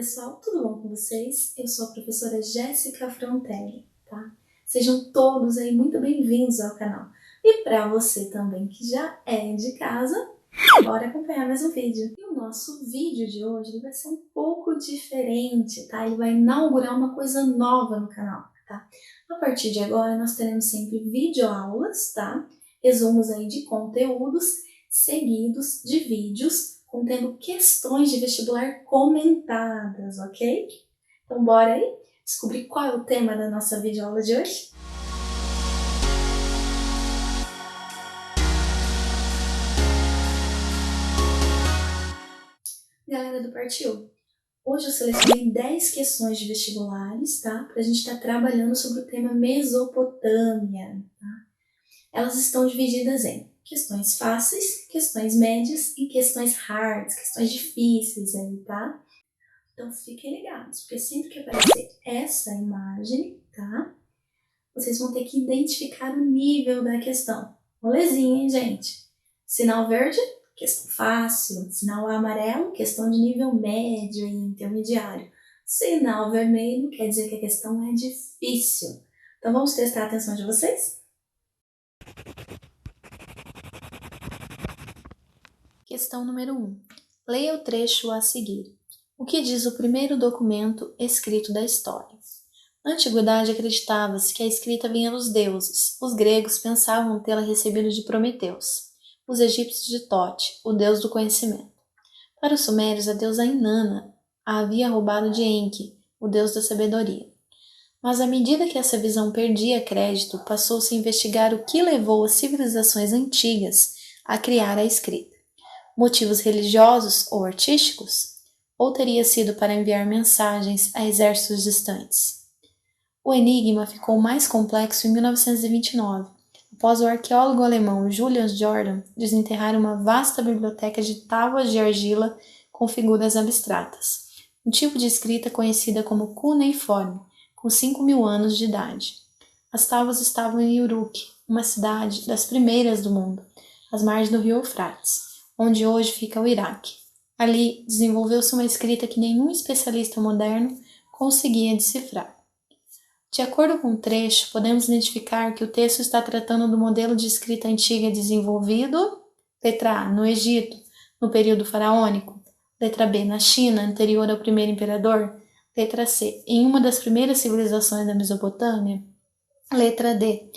pessoal, tudo bom com vocês? Eu sou a professora Jéssica Frontelli, tá? Sejam todos aí muito bem-vindos ao canal. E para você também que já é de casa, bora acompanhar mais um vídeo. E o nosso vídeo de hoje ele vai ser um pouco diferente, tá? Ele vai inaugurar uma coisa nova no canal, tá? A partir de agora nós teremos sempre videoaulas, tá? Resumos aí de conteúdos seguidos de vídeos contendo questões de vestibular comentadas, ok? Então bora aí descobrir qual é o tema da nossa videoaula de hoje? Galera do Partiu, hoje eu selecionei 10 questões de vestibulares, tá? Pra gente estar trabalhando sobre o tema Mesopotâmia, tá? Elas estão divididas em questões fáceis, questões médias e questões hards, questões difíceis aí, tá? Então fiquem ligados, porque sempre que aparecer essa imagem, tá? Vocês vão ter que identificar o nível da questão. Molezinha, hein, gente? Sinal verde, questão fácil. Sinal amarelo, questão de nível médio e intermediário. Sinal vermelho quer dizer que a questão é difícil. Então vamos testar a atenção de vocês? Questão número 1. Leia o trecho a seguir. O que diz o primeiro documento escrito da história? Na antiguidade acreditava-se que a escrita vinha dos deuses. Os gregos pensavam tê-la recebido de Prometeus. Os egípcios de Tote, o deus do conhecimento. Para os sumérios, a deusa Inanna a havia roubado de Enki, o deus da sabedoria. Mas à medida que essa visão perdia crédito, passou-se a investigar o que levou as civilizações antigas a criar a escrita. Motivos religiosos ou artísticos? Ou teria sido para enviar mensagens a exércitos distantes? O enigma ficou mais complexo em 1929, após o arqueólogo alemão Julius Jordan desenterrar uma vasta biblioteca de tábuas de argila com figuras abstratas, um tipo de escrita conhecida como cuneiforme, com 5.000 anos de idade. As tábuas estavam em Uruk, uma cidade das primeiras do mundo, às margens do rio Eufrates, onde hoje fica o Iraque. Ali desenvolveu-se uma escrita que nenhum especialista moderno conseguia decifrar. De acordo com o trecho, podemos identificar que o texto está tratando do modelo de escrita antiga desenvolvido, letra A, no Egito, no período faraônico, letra B, na China, anterior ao primeiro imperador, letra C, em uma das primeiras civilizações da Mesopotâmia, letra D,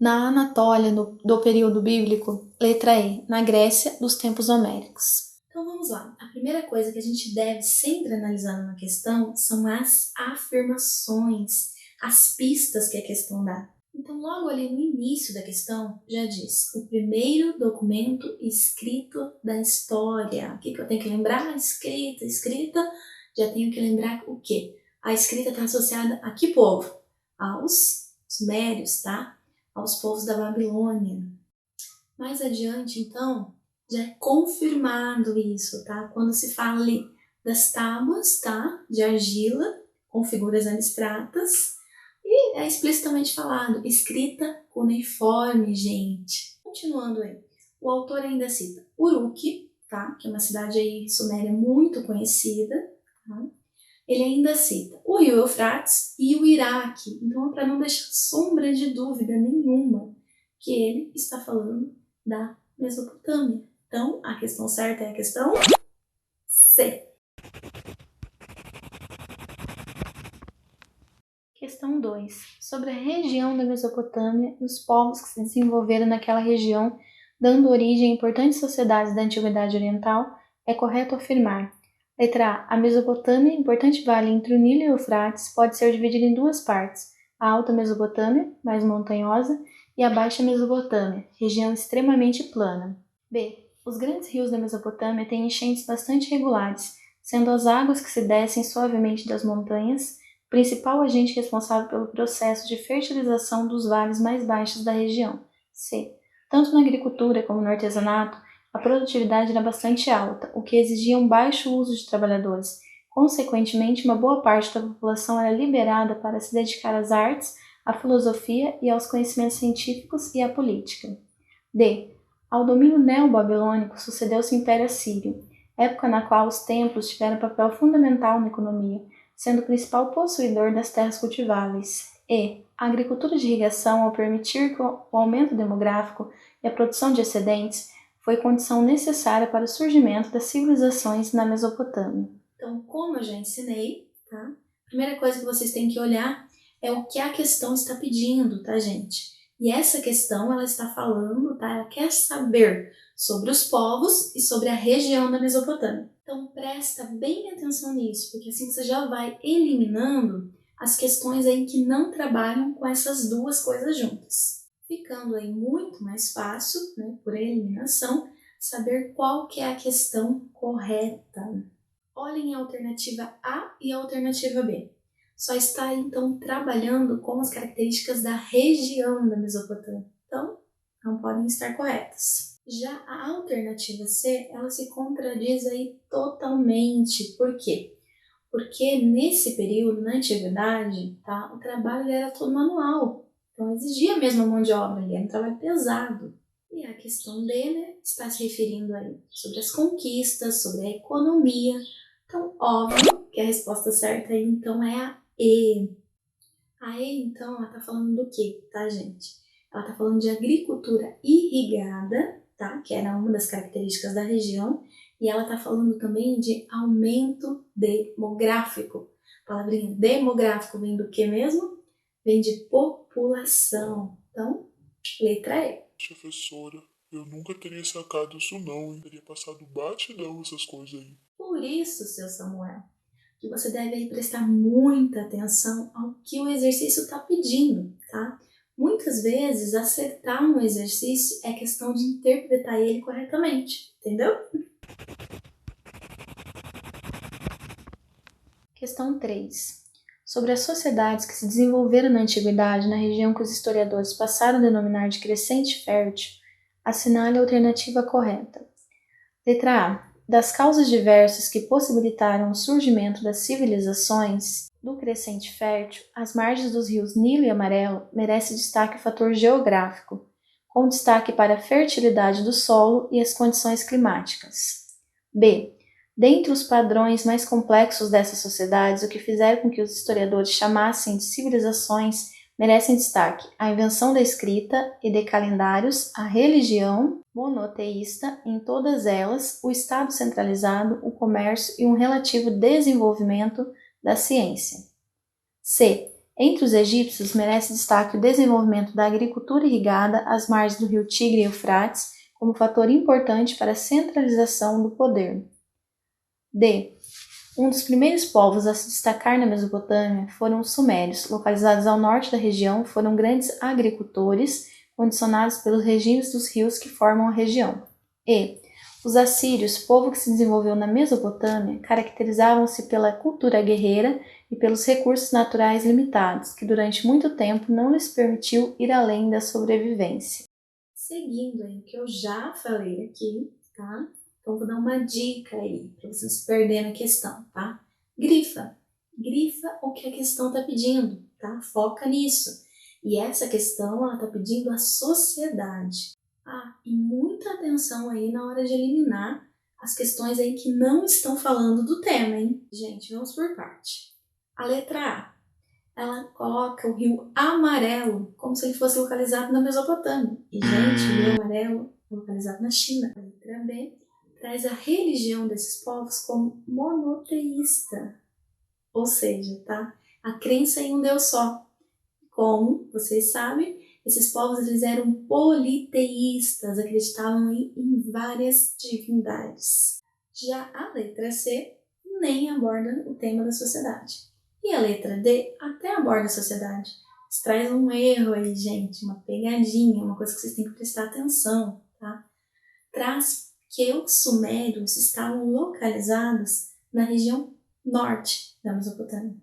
na Anatólia, do período bíblico, letra E, na Grécia, dos tempos homéricos. Então vamos lá. A primeira coisa que a gente deve sempre analisar numa questão são as afirmações, as pistas que a questão dá. Então logo ali no início da questão já diz o primeiro documento escrito da história. O que eu tenho que lembrar? Escrita, já tenho que lembrar o quê? A escrita está associada a que povo? Aos sumérios, tá? Aos povos da Babilônia. Mais adiante, então, já é confirmado isso, tá? Quando se fala ali das tábuas, tá? De argila, com figuras abstratas, e é explicitamente falado, escrita cuneiforme, gente. Continuando aí, o autor ainda cita Uruk, tá? Que é uma cidade aí suméria muito conhecida, tá? Ele ainda cita o rio Eufrates e o Iraque. Então, para não deixar sombra de dúvida nenhuma que ele está falando da Mesopotâmia. Então, a questão certa é a questão C. Questão 2. Sobre a região da Mesopotâmia e os povos que se desenvolveram naquela região, dando origem a importantes sociedades da Antiguidade Oriental, é correto afirmar: letra A. A Mesopotâmia, importante vale entre o Nilo e o Eufrates, pode ser dividida em duas partes: a Alta Mesopotâmia, mais montanhosa, e a Baixa Mesopotâmia, região extremamente plana. B. Os grandes rios da Mesopotâmia têm enchentes bastante regulares, sendo as águas que se descem suavemente das montanhas o principal agente responsável pelo processo de fertilização dos vales mais baixos da região. C. Tanto na agricultura como no artesanato, a produtividade era bastante alta, o que exigia um baixo uso de trabalhadores. Consequentemente, uma boa parte da população era liberada para se dedicar às artes, à filosofia e aos conhecimentos científicos e à política. D. Ao domínio neo-babilônico sucedeu-se o Império Assírio. época na qual os templos tiveram papel fundamental na economia, sendo o principal possuidor das terras cultiváveis. E a agricultura de irrigação, ao permitir o aumento demográfico e a produção de excedentes, foi condição necessária para o surgimento das civilizações na Mesopotâmia. Então, como eu já ensinei, tá? A primeira coisa que vocês têm que olhar é o que a questão está pedindo, tá, gente? E essa questão, ela está falando, tá? Ela quer saber sobre os povos e sobre a região da Mesopotâmia. Então, presta bem atenção nisso, porque assim você já vai eliminando as questões aí que não trabalham com essas duas coisas juntas. Ficando aí muito mais fácil, né, por eliminação, saber qual que é a questão correta. Olhem a alternativa A e a alternativa B. Só está, então, trabalhando com as características da região da Mesopotâmia. Então, não podem estar corretas. Já a alternativa C, ela se contradiz aí totalmente. Por quê? Porque nesse período, na antiguidade, tá, o trabalho era todo manual. Então, exigia mesmo a mão de obra ali, era um trabalho pesado. E a questão D, né, está se referindo aí sobre as conquistas, sobre a economia. Então, óbvio que a resposta certa aí, então, é a E. A E, então, ela está falando do quê, tá, gente? Ela está falando de agricultura irrigada, tá? Que era uma das características da região. E ela está falando também de aumento demográfico. A palavrinha demográfico vem do que mesmo? Vem de população. Então, letra E. Professora, eu nunca teria sacado isso não, hein? Teria passado batidão essas coisas aí. Por isso, seu Samuel, que você deve aí prestar muita atenção ao que o exercício está pedindo, tá? Muitas vezes, acertar um exercício é questão de interpretar ele corretamente, entendeu? Questão 3. Sobre as sociedades que se desenvolveram na antiguidade na região que os historiadores passaram a denominar de crescente fértil, assinale a alternativa correta. Letra A. Das causas diversas que possibilitaram o surgimento das civilizações do crescente fértil, as margens dos rios Nilo e Amarelo merece destaque o fator geográfico, com destaque para a fertilidade do solo e as condições climáticas. B. Dentre os padrões mais complexos dessas sociedades, o que fizeram com que os historiadores chamassem de civilizações merecem destaque a invenção da escrita e de calendários, a religião monoteísta em todas elas, o Estado centralizado, o comércio e um relativo desenvolvimento da ciência. C. Entre os egípcios merece destaque o desenvolvimento da agricultura irrigada às margens do rio Tigre e Eufrates como fator importante para a centralização do poder. D. Um dos primeiros povos a se destacar na Mesopotâmia foram os sumérios, localizados ao norte da região, foram grandes agricultores, condicionados pelos regimes dos rios que formam a região. E. Os assírios, povo que se desenvolveu na Mesopotâmia, caracterizavam-se pela cultura guerreira e pelos recursos naturais limitados, que durante muito tempo não lhes permitiu ir além da sobrevivência. Seguindo aí o que eu já falei aqui, tá? Então, vou dar uma dica aí, para você não se perder na questão, tá? Grifa. Grifa o que a questão está pedindo, tá? Foca nisso. E essa questão, ela está pedindo a sociedade. Ah, e muita atenção aí na hora de eliminar as questões aí que não estão falando do tema, hein? Gente, vamos por parte. A letra A, ela coloca o rio Amarelo como se ele fosse localizado na Mesopotâmia. E, gente, o rio Amarelo é localizado na China. A letra B traz a religião desses povos como monoteísta, ou seja, tá? A crença em um Deus só. Como vocês sabem, esses povos eles eram politeístas, acreditavam em várias divindades. Já a letra C nem aborda o tema da sociedade. E a letra D até aborda a sociedade. Mas traz um erro aí, gente, uma pegadinha, uma coisa que vocês têm que prestar atenção, tá? Traz que os sumérios estavam localizados na região norte da Mesopotâmia,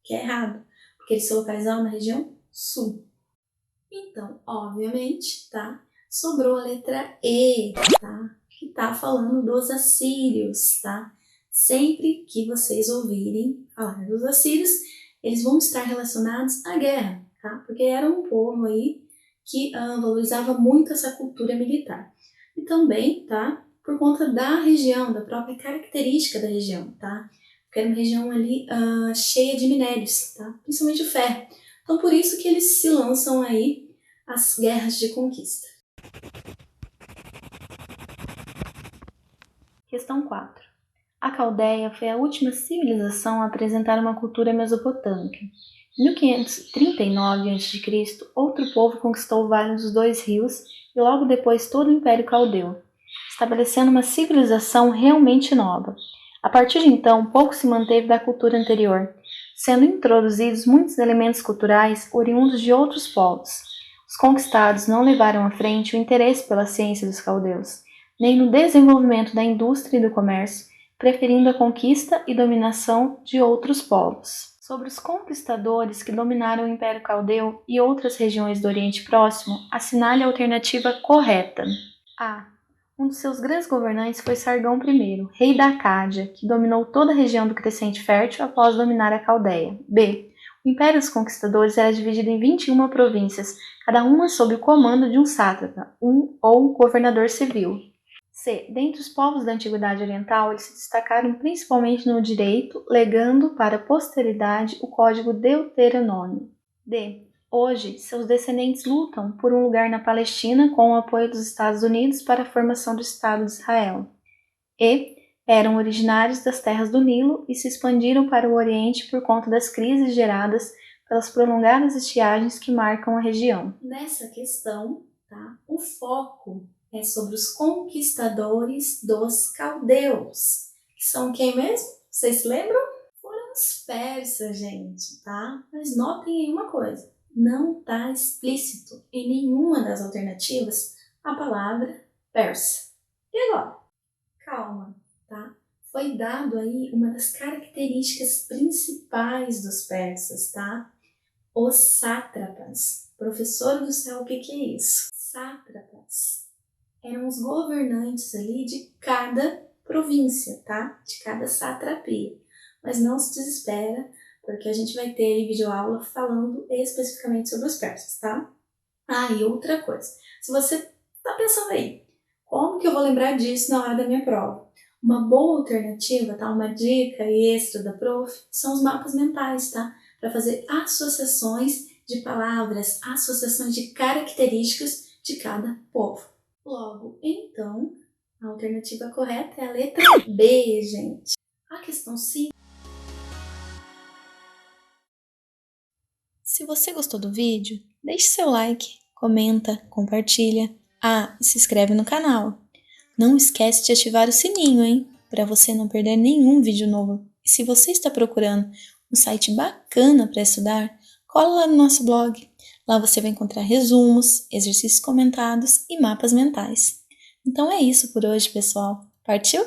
que é errado, porque eles se localizavam na região sul. Então, obviamente, tá? Sobrou a letra E, tá? Que tá falando dos assírios, tá? Sempre que vocês ouvirem falar dos assírios, eles vão estar relacionados à guerra, tá? Porque era um povo aí que valorizava muito essa cultura militar. E também, tá? por conta da região, da própria característica da região, tá? Porque era uma região ali cheia de minérios, tá? Principalmente o ferro. Então, por isso que eles se lançam aí às guerras de conquista. Questão 4. A Caldeia foi a última civilização a apresentar uma cultura mesopotâmica. Em 1539 a.C., outro povo conquistou o Vale dos Dois Rios e logo depois todo o Império Caldeu, estabelecendo uma civilização realmente nova. A partir de então, pouco se manteve da cultura anterior, sendo introduzidos muitos elementos culturais oriundos de outros povos. Os conquistados não levaram à frente o interesse pela ciência dos caldeus, nem no desenvolvimento da indústria e do comércio, preferindo a conquista e dominação de outros povos. Sobre os conquistadores que dominaram o Império Caldeu e outras regiões do Oriente Próximo, assinale a alternativa correta. A. Um dos seus grandes governantes foi Sargão I, rei da Acádia, que dominou toda a região do Crescente Fértil após dominar a Caldeia. B. O Império dos Conquistadores era dividido em 21 províncias, cada uma sob o comando de um sátrapa, ou governador civil. C. Dentre os povos da Antiguidade Oriental, eles se destacaram principalmente no direito, legando para a posteridade o Código Deuteronômio. D. Hoje, seus descendentes lutam por um lugar na Palestina com o apoio dos Estados Unidos para a formação do Estado de Israel. E. Eram originários das terras do Nilo e se expandiram para o Oriente por conta das crises geradas pelas prolongadas estiagens que marcam a região. Nessa questão, o foco é sobre os conquistadores dos caldeus, que são quem mesmo? Vocês se lembram? Foram os persas, gente, tá? Mas notem aí uma coisa, não está explícito em nenhuma das alternativas a palavra persa. E agora? Calma, tá? Foi dado aí uma das características principais dos persas, tá? Os sátrapas. Professor do céu, o que é isso? Sátrapas eram os governantes ali de cada província, tá? De cada satrapia. Mas não se desespera, porque a gente vai ter aí videoaula falando especificamente sobre os persas, tá? Ah, e outra coisa. Se você tá pensando aí, como que eu vou lembrar disso na hora da minha prova? Uma boa alternativa, tá? Uma dica extra da prof, são os mapas mentais, tá? Para fazer associações de palavras, associações de características de cada povo. Logo, então, a alternativa correta é a letra B, gente. A questão 5. Se você gostou do vídeo, deixe seu like, comenta, compartilha. E se inscreve no canal. Não esquece de ativar o sininho, hein? Para você não perder nenhum vídeo novo. E se você está procurando um site bacana para estudar, cola lá no nosso blog. Lá você vai encontrar resumos, exercícios comentados e mapas mentais. Então é isso por hoje, pessoal. Partiu?